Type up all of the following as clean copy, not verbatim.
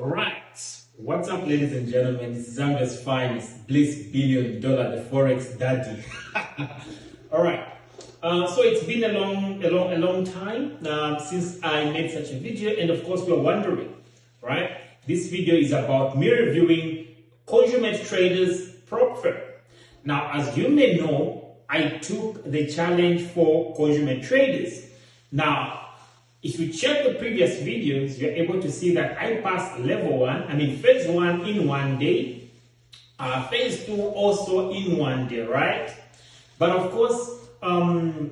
Right. What's up, ladies and gentlemen? This is Zambia's finest, Bliss $1 billion, the Forex daddy. All right. So it's been a long time since I made such a video, and of course, we're wondering, right? This video is about me reviewing Consummate Traders prop firm. Now, as you may know, I took the challenge for Consummate Traders. Now, if you check the previous videos, you're able to see that I passed phase 1 in 1 day, phase 2 also in 1 day, right? But of course, I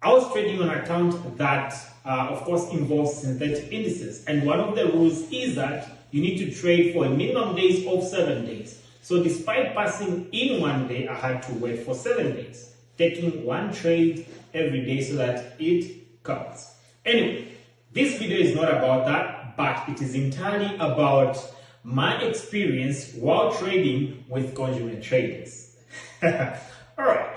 was trading on an account that, of course, involves synthetic indices. And one of the rules is that you need to trade for a minimum days of 7 days. So despite passing in 1 day, I had to wait for 7 days, taking one trade every day so that it counts. Anyway, this video is not about that, but it is entirely about my experience while trading with Consummate Traders. Alright,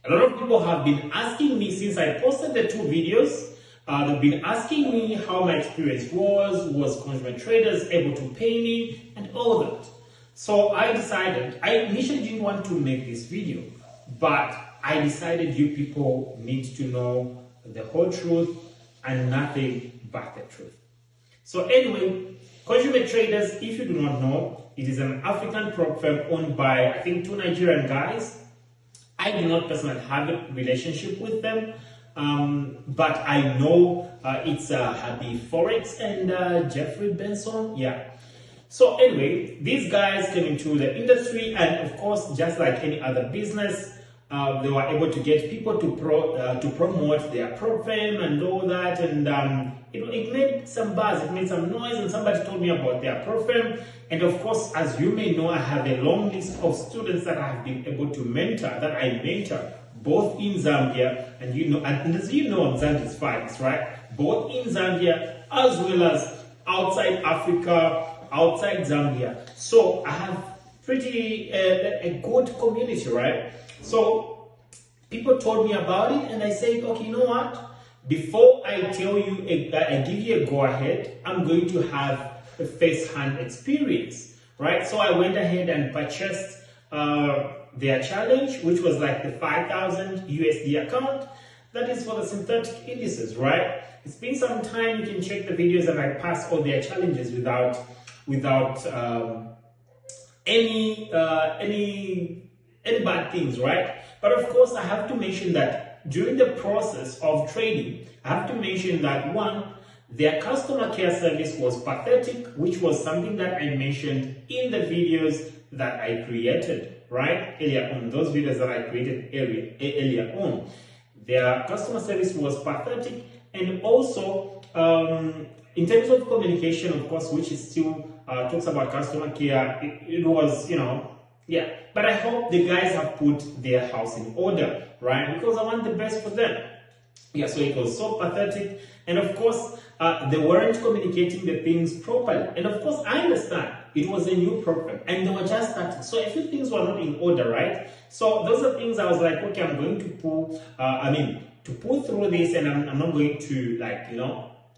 a lot of people have been asking me since I posted the 2 videos. They've been asking me how my experience was Consummate Traders able to pay me, and all that. So I initially didn't want to make this video, but I decided you people need to know the whole truth and nothing but the truth. So anyway, Consummate Traders, if you do not know, it is an African prop firm owned by, I think, 2 Nigerian guys. I do not personally have a relationship with them, but I know it's Habi Forex and Jeffrey Benson. Yeah. So anyway, these guys came into the industry, and of course, just like any other business, they were able to get people to promote their prop firm and all that, and it made some buzz, it made some noise, and somebody told me about their prop firm. And of course, as you may know, I have a long list of students that I have been able to mentor, both in Zambia and as you know, Zambia is finest, right? Both in Zambia as well as outside Africa, outside Zambia. So I have pretty a good community, right? So people told me about it, and I said, okay, you know what? Before I tell you, I give you a go ahead, I'm going to have a first-hand experience, right? So I went ahead and purchased their challenge, which was like the 5,000 USD account. That is for the synthetic indices, right? It's been some time. You can check the videos, and I passed all their challenges without any bad things, right? But of course, I have to mention that during the process of trading, I have to mention that one, their customer care service was pathetic, which was something that I mentioned in the videos that I created, right? Earlier on, those videos that I created earlier on. Their customer service was pathetic, and also in terms of communication, of course, which is still talks about customer care, it was, yeah. But I hope the guys have put their house in order, right? Because I want the best for them. Yeah, so it was so pathetic. And of course, they weren't communicating the things properly. And of course, I understand it was a new program and they were just starting. So a few things were not in order, right? So those are things I was like, okay, I'm going to pull through this, and I'm not going to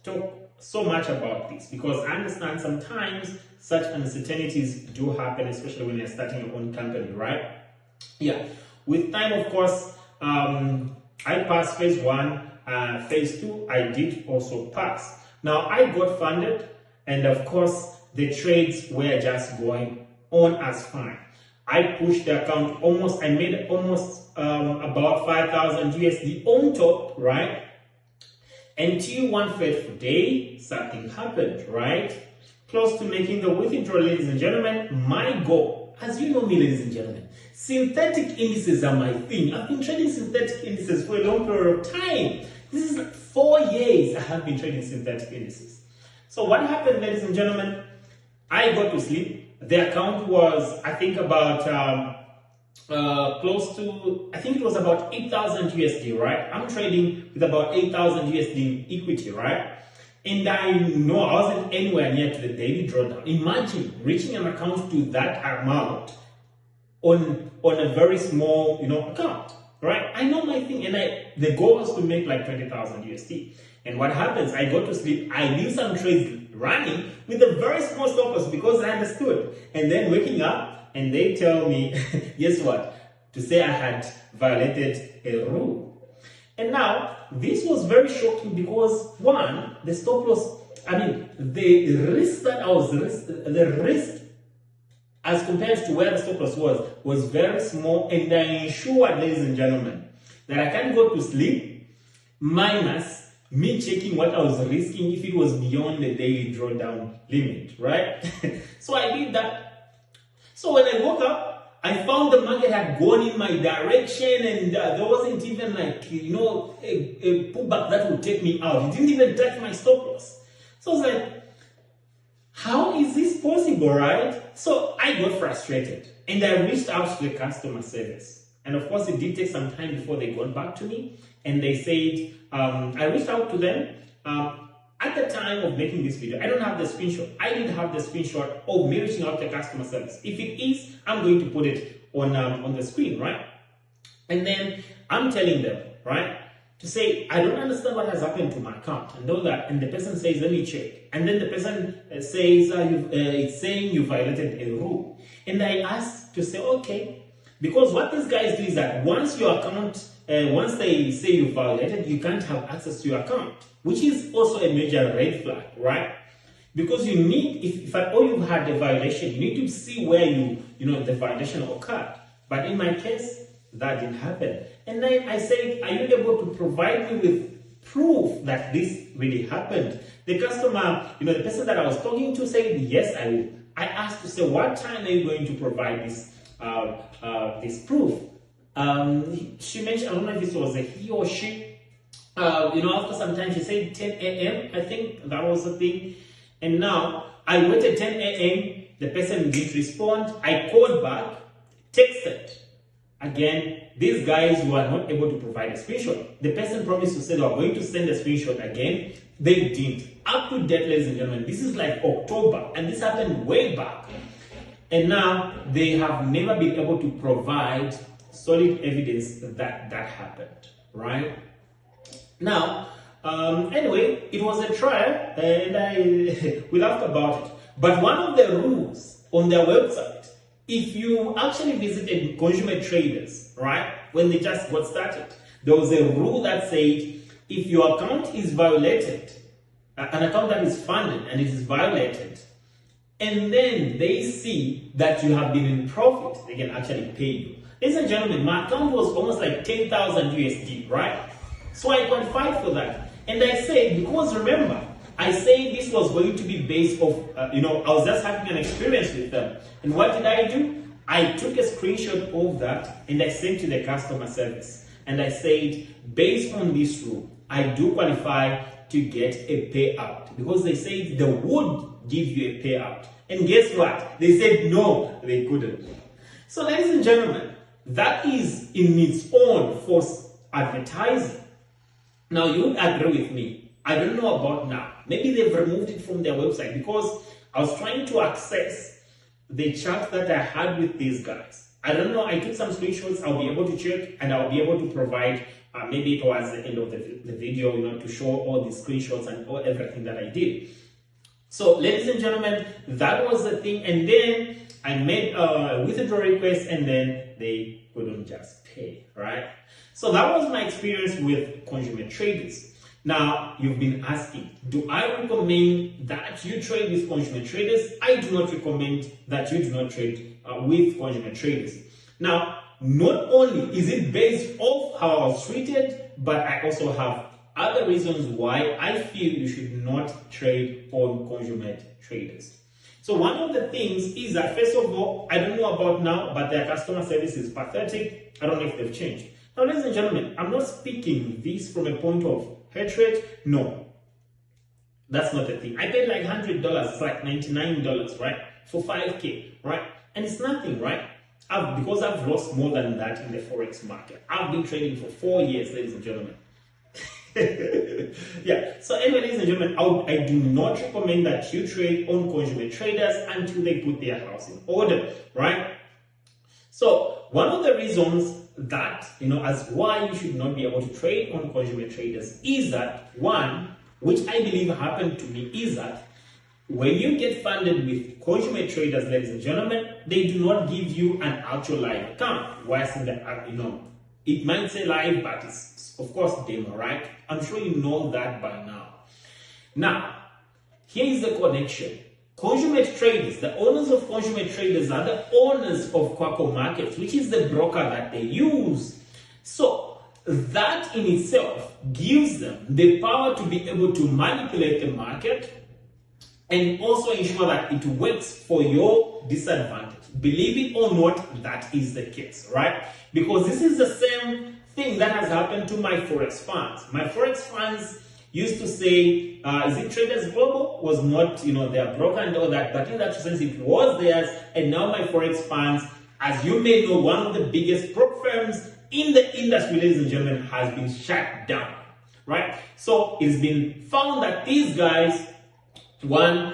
talk so much about this, because I understand sometimes such uncertainties do happen, especially when you're starting your own company, right? Yeah. With time, of course, I passed phase 1, phase 2, I did also pass. Now, I got funded, and of course, the trades were just going on as fine. I pushed the account I made almost about 5,000 USD on top, right? Until one fateful day, something happened, right? Close to making the withdrawal, ladies and gentlemen, my goal, as you know me, ladies and gentlemen, synthetic indices are my thing. I've been trading synthetic indices for a long period of time. This is 4 years I have been trading synthetic indices. So what happened, ladies and gentlemen? I got to sleep. The account was, I think, about close to, I think it was about 8,000 USD, right? I'm trading with about 8,000 USD in equity, right? And I know I wasn't anywhere near to the daily drawdown. Imagine reaching an account to that amount on a very small, account, right? I know my thing, and the goal was to make like 20,000 USD. And what happens? I go to sleep, I leave some trades running with a very small stop loss because I understood. And then waking up and they tell me, guess what? To say I had violated a rule. And now, this was very shocking because one, the stop loss, the risk that I was, the risk as compared to where the stop loss was very small, and I ensured, ladies and gentlemen, that I can't go to sleep minus me checking what I was risking if it was beyond the daily drawdown limit, right? So I did that. So when I woke up, I found the market had gone in my direction, and there wasn't even like, a pullback that would take me out. It didn't even touch my stop loss. So I was like, how is this possible, right? So I got frustrated and I reached out to the customer service. And of course, it did take some time before they got back to me. And they said, I reached out to them. At the time of making this video, I don't have the screenshot. I didn't have the screenshot of me reaching out to customer service. If it is, I'm going to put it on the screen, right? And then I'm telling them, right, to say, I don't understand what has happened to my account and all that. And the person says, let me check. And then the person says, it's saying you violated a rule. And I asked to say, okay, because what these guys do is that once your account, once they say you violated, you can't have access to your account, which is also a major red flag, right? Because you need, if at all you've had a violation, you need to see where the violation occurred. But in my case, that didn't happen. And then I said, are you able to provide me with proof that this really happened? The customer, the person that I was talking to said, yes, I will. I asked to say, what time are you going to provide this proof? She mentioned, I don't know if this was a he or she. After some time she said 10 a.m. I think that was the thing. And now I waited 10 a.m. The person didn't respond. I called back, texted. Again, these guys were not able to provide a screenshot. The person promised to say they were going to send a screenshot again. They didn't. Up to date, ladies and gentlemen, this is like October, and this happened way back. And now they have never been able to provide solid evidence that happened, right? Now, anyway, it was a trial, and we laughed about it. But one of the rules on their website, if you actually visited Consummate traders, right, when they just got started, there was a rule that said if your account is violated, an account that is funded and it is violated, and then they see that you have been in profit, they can actually pay you. Ladies and gentlemen, my account was almost like 10,000 USD, right? So I qualified for that. And I said, because remember, I said this was going to be based off, I was just having an experience with them. And what did I do? I took a screenshot of that and I sent to the customer service. And I said, based on this rule, I do qualify to get a payout. Because they said they would give you a payout. And guess what? They said no, they couldn't. So ladies and gentlemen, that is in its own false advertising. Now you would agree with me. I don't know about now. Maybe they've removed it from their website because I was trying to access the chat that I had with these guys. I don't know. I took some screenshots. I'll be able to check and I'll be able to provide maybe towards the end of the video, to show all the screenshots and everything that I did. So, ladies and gentlemen, that was the thing. And then I made a withdrawal request and then they couldn't just pay, right? So that was my experience with Consummate traders. Now, you've been asking, do I recommend that you trade with Consummate traders? I do not recommend that you do not trade with Consummate traders. Now, not only is it based off how I was treated, but I also have other reasons why I feel you should not trade on Consummate traders. So one of the things is that, first of all, I don't know about now, but their customer service is pathetic. I don't know if they've changed. Now, ladies and gentlemen, I'm not speaking this from a point of hatred. No, that's not the thing. I paid like $100, it's like $99, right? For 5K, right? And it's nothing, right? Because I've lost more than that in the Forex market. I've been trading for 4 years, ladies and gentlemen. Yeah, so anyway, ladies and gentlemen, I do not recommend that you trade on Consummate traders until they put their house in order, right? So one of the reasons that, as why you should not be able to trade on Consummate traders is that, one, which I believe happened to me, is that when you get funded with Consummate traders, ladies and gentlemen, they do not give you an actual live account. Whereas in the, it might say live, but it's of course demo, right? I'm sure you know that by now. Now, here is the connection. Consummate traders, the owners of Consummate traders are the owners of Quaco Markets, which is the broker that they use. So that in itself gives them the power to be able to manipulate the market and also ensure that it works for your disadvantage. Believe it or not, that is the case, right? Because this is the same thing that has happened to my Forex funds. My Forex funds used to say, is it Traders Global? Was not, their broker and all that, but in that sense, it was theirs. And now my Forex funds, as you may know, one of the biggest prop firms in the industry, ladies and gentlemen, has been shut down, right? So it's been found that these guys, one,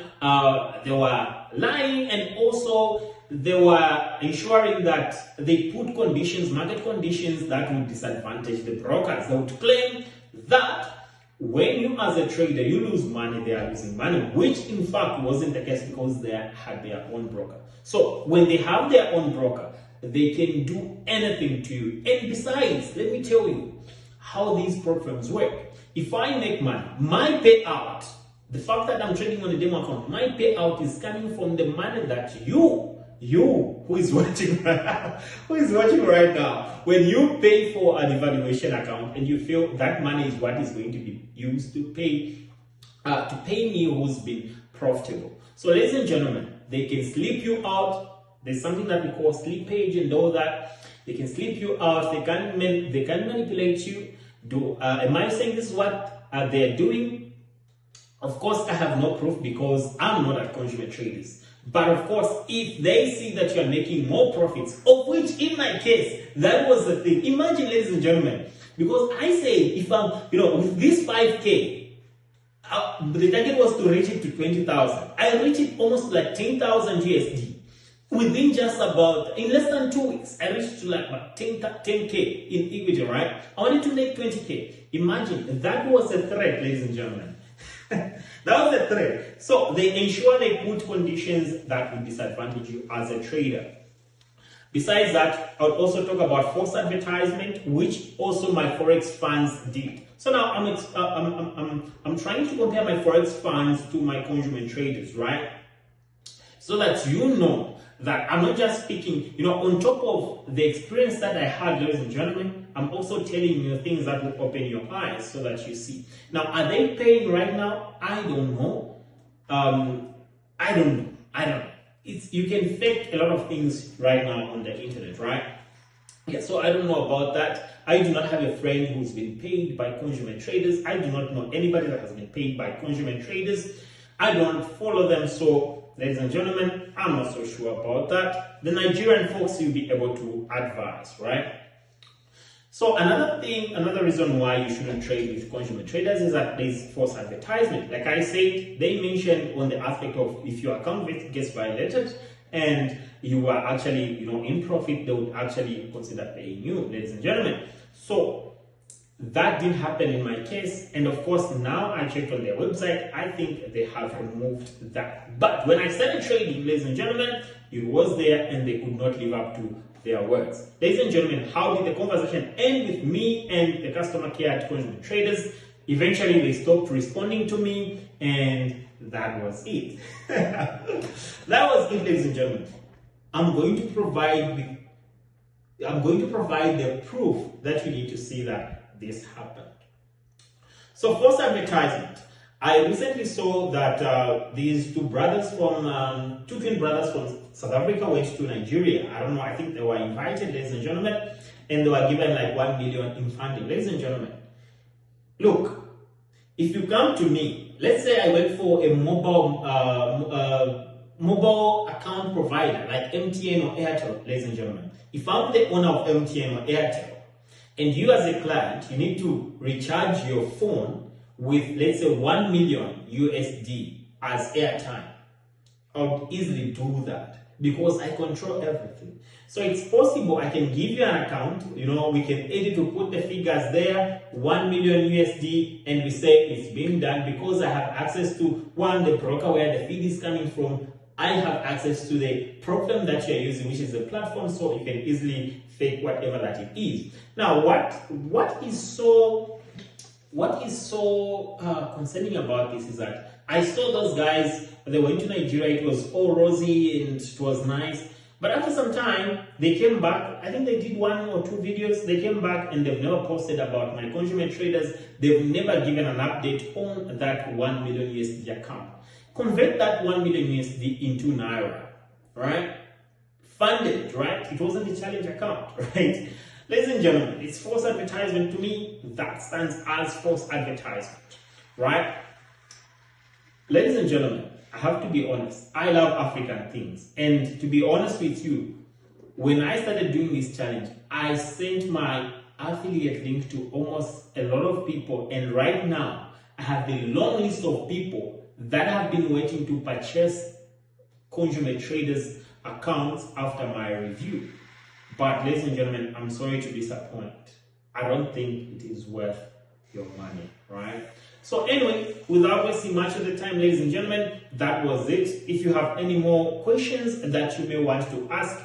they were lying, and also they were ensuring that they put conditions, market conditions that would disadvantage the brokers. They would claim that when you as a trader, you lose money, they are losing money, which in fact wasn't the case because they had their own broker. So when they have their own broker, they can do anything to you. And besides, let me tell you how these prop firms work. If I make money, my payout, the fact that I'm trading on a demo account, my payout is coming from the money that you who is watching right now, when you pay for an evaluation account and you feel that money is what is going to be used to pay me who's been profitable. So ladies and gentlemen, they can sleep you out. There's something that we call slippage and all that. They can sleep you out. They can manipulate you. Am I saying this is what they're doing? Of course, I have no proof because I'm not at Consummate Traders. But of course, if they see that you're making more profits, of which in my case, that was the thing. Imagine, ladies and gentlemen, because I say, if I'm, with this 5K, the target was to reach it to 20,000. I reached it almost like 10,000 USD. Within just about, in less than 2 weeks, I reached to like about 10K in equity, right? I wanted to make 20K. Imagine, that was a threat, ladies and gentlemen. That was a threat. So they ensure they put conditions that will disadvantage you as a trader. Besides that, I would also talk about false advertisement, which also my Forex funds did. So now I'm trying to compare my Forex funds to my Consummate traders, right? So that you know that I'm not just speaking, on top of the experience that I had, ladies and gentlemen, I'm also telling you things that will open your eyes so that you see. Now, are they paying right now? I don't know. I don't know. You can fake a lot of things right now on the internet, right? Yeah, so I don't know about that. I do not have a friend who's been paid by Consummate traders. I do not know anybody that has been paid by Consummate traders. I don't follow them, so ladies and gentlemen, I'm not so sure about that. The Nigerian folks will be able to advise, right? So another reason why you shouldn't trade with Consummate traders is that there's false advertisement. Like I said, they mentioned on the aspect of if your account gets violated and you are actually, in profit, they would actually consider paying you, ladies and gentlemen. So that didn't happen in my case. And of course, now I checked on their website, I think they have removed that. But when I started trading, ladies and gentlemen, it was there and they could not live up to their words. Ladies and gentlemen, how did the conversation end with me and the customer care at Consummate traders? Eventually, they stopped responding to me, and that was it. That was it, ladies and gentlemen. I'm going to provide the proof that you need to see that this happened. So, false advertisement. I recently saw that these two twin brothers from South Africa went to Nigeria. I don't know, I think they were invited, ladies and gentlemen, and they were given like 1 million in funding. Ladies and gentlemen, look, if you come to me, let's say I went for a mobile account provider like MTN or Airtel, ladies and gentlemen. If I'm the owner of MTN or Airtel, and you as a client, you need to recharge your phone with, let's say, 1 million USD as airtime. I would easily do that because I control everything. So it's possible I can give you an account, we can edit to put the figures there, 1 million USD, and we say it's being done because I have access to the broker where the feed is coming from. I have access to the program that you're using, which is the platform, so you can easily fake whatever that it is. Now, what is so concerning about this is that I saw those guys, they went to Nigeria, it was all rosy and it was nice. But after some time, they came back. I think they did 1 or 2 videos. They came back and they've never posted about my Consummate traders. They've never given an update on that 1 million USD account. Convert that 1 million USD into Naira, right? Fund it, right? It wasn't a challenge account, right? Ladies and gentlemen, it's false advertisement. To me, that stands as false advertisement, right? Ladies and gentlemen, I have to be honest. I love African things. And to be honest with you, when I started doing this challenge, I sent my affiliate link to almost a lot of people. And right now, I have a long list of people that have been waiting to purchase Consummate Traders accounts after my review. But ladies and gentlemen, I'm sorry to disappoint. I don't think it is worth your money, right? So anyway, without wasting much of the time, ladies and gentlemen, that was it. If you have any more questions that you may want to ask,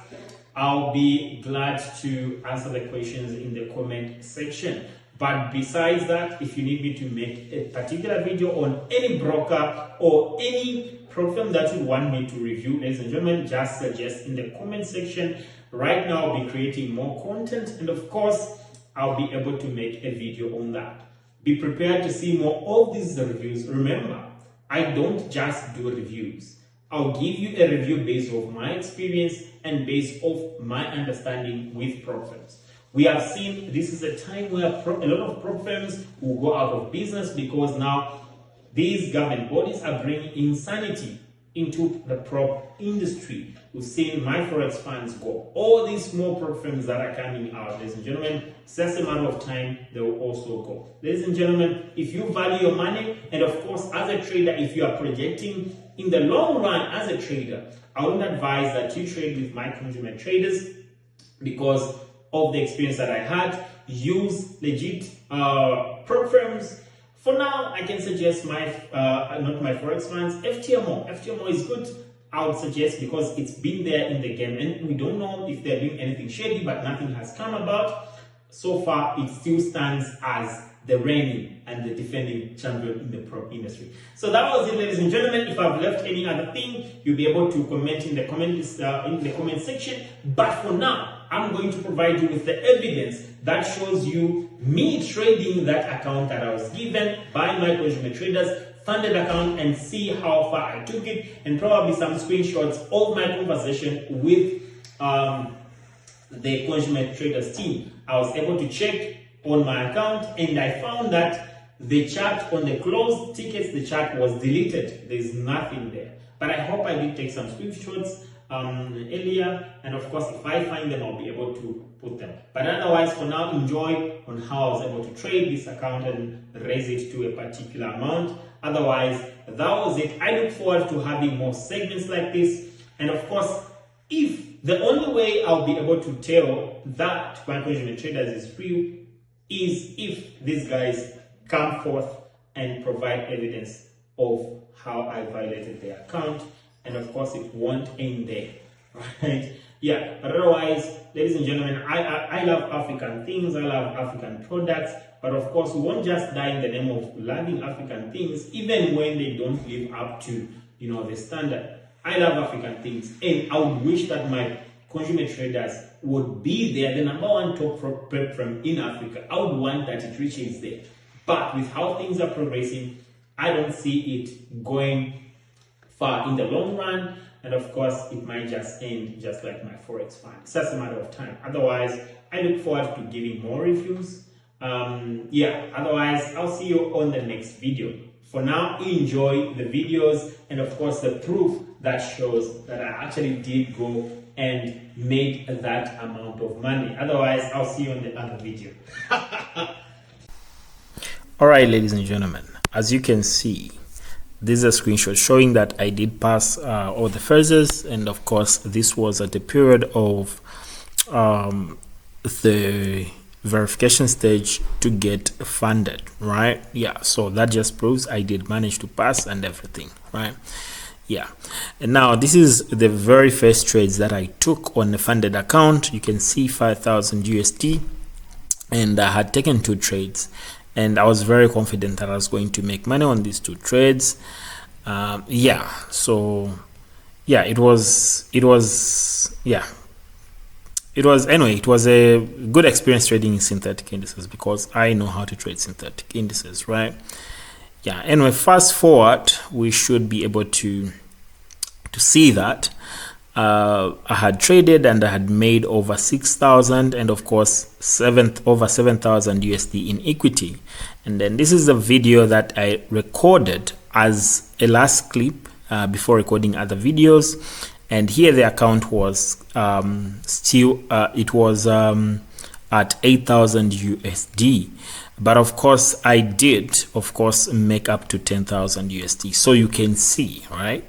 I'll be glad to answer the questions in the comment section. But besides that, if you need me to make a particular video on any broker or any program that you want me to review, ladies and gentlemen, just suggest in the comment section. Right now, I'll be creating more content, and of course, I'll be able to make a video on that. Be prepared to see more of these reviews. Remember, I don't just do reviews. I'll give you a review based off my experience and based off my understanding with prop firms. We have seen this is a time where a lot of prop firms will go out of business because now these government bodies are bringing insanity into the prop industry. We've seen my Forex funds go. All these small prop firms that are coming out, ladies and gentlemen, it's just a matter of time, they will also go. Ladies and gentlemen, if you value your money, and of course, as a trader, if you are projecting in the long run as a trader, I would advise that you trade with my Consummate traders because of the experience that I had. Use legit prop firms. For now, I can suggest not my Forex funds, FTMO. FTMO is good, I would suggest, because it's been there in the game and we don't know if they're doing anything shady, but nothing has come about. So far, it still stands as the reigning and the defending champion in the prop industry. So that was it, ladies and gentlemen. If I've left any other thing, you'll be able to comment in the comment section. But for now, I'm going to provide you with the evidence that shows you me trading that account that I was given by my Consummate traders, funded account, and see how far I took it, and probably some screenshots of my conversation with the Consummate traders team. I was able to check on my account and I found that the chart on the closed tickets, the chart was deleted. There's nothing there. But I hope I did take some screenshots earlier, and of course if I find them, I'll be able to put them. But otherwise, for now, enjoy on how I was able to trade this account and raise it to a particular amount. Otherwise, that was it. I look forward to having more segments like this, and of course, if the only way I'll be able to tell that my Consummate traders is real is if these guys come forth and provide evidence of how I violated their account. And of course, it won't end there, right? Yeah, but otherwise, ladies and gentlemen, I love African things, I love African products, but of course, we won't just die in the name of loving African things, even when they don't live up to, the standard. I love African things, and I would wish that my Consummate traders would be there, the #1 top prop firm in Africa. I would want that it reaches there. But with how things are progressing, I don't see it going far in the long run. And of course, it might just end just like my Forex fund. It's just a matter of time. Otherwise, I look forward to giving more reviews. Otherwise, I'll see you on the next video. For now, enjoy the videos and of course the proof that shows that I actually did go and made that amount of money. Otherwise, I'll see you on the other video. All right, ladies and gentlemen, as you can see, this is a screenshot showing that I did pass all the phases, and of course this was at the period of the verification stage to get funded, right? Yeah, so that just proves I did manage to pass and everything, right? Yeah, and now this is the very first trades that I took on the funded account. You can see 5,000 USD, and I had taken 2 trades, and I was very confident that I was going to make money on these 2 trades. Yeah, so yeah, it was anyway, it was a good experience trading in synthetic indices because I know how to trade synthetic indices, right? Yeah, anyway, fast forward, we should be able to see that I had traded and I had made over 6,000, and of course over 7,000 USD in equity. And then this is a video that I recorded as a last clip before recording other videos. And here the account was still it was at 8,000 USD, but of course I did make up to 10,000 USD, so you can see, right?